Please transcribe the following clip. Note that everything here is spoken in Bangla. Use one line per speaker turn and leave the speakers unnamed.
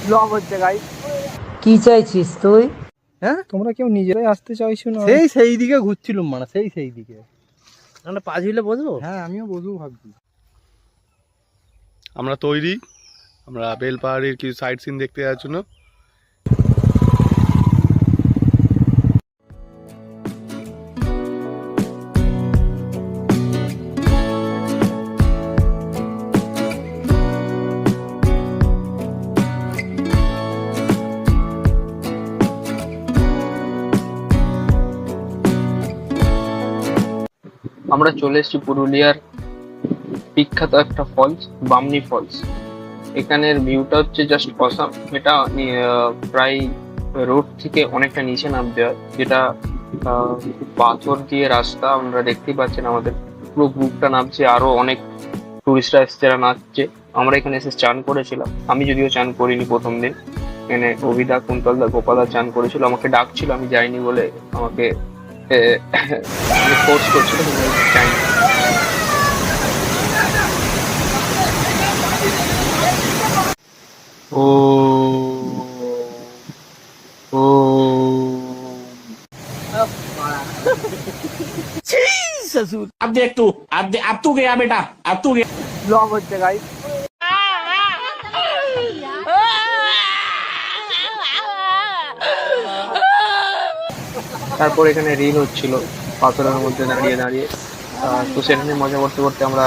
ব্লগ হচ্ছে গাইস।
কি চাইছিস তুই?
হ্যাঁ,
তোমরা কেউ নিজেরাই আসতে চাইছো না?
সেই দিকে ঘুরছিলাম মানে সেই দিকে।
আমরা পা ঝুলে বসবো।
হ্যাঁ, আমিও বসবো ভাবছি।
আমরা তৈরি, আমরা বেলপাহাড়ির কিছু সাইট সিন দেখতে যাওয়ার জন্য।
আমরা চলে এসেছি পুরুলিয়ার বিখ্যাত একটা ফলস, বামনি ফলস। এখানের ভিউটা হচ্ছে জাস্ট অসাম। এটা প্রায় রোড থেকে অনেকটা নিচে নামতে হয়, যেটা পাথর দিয়ে রাস্তা। আমরা দেখতেই পাচ্ছেন আমাদের পুরো গ্রুপটা নামছে, আরো অনেক টুরিস্টরা এসছে যারা নাচছে। আমরা এখানে এসে চান করেছিলাম, আমি যদিও চান করিনি প্রথম দিন। এখানে অভিদা, কুন্তলদা, গোপালদা চান করেছিল, আমাকে ডাকছিল, আমি যাইনি বলে আমাকে ফোর্স করছিল, কিন্তু আমি যাইনি। ও ও
अब देख तू, अब तू गया बेटा, अब तू गया।
ব্লগ হচ্ছে গাইস।
তারপর এখানে রিল হচ্ছিল পাথরের মধ্যে দাঁড়িয়ে দাঁড়িয়ে। তো সেখানে মজা করতে করতে আমরা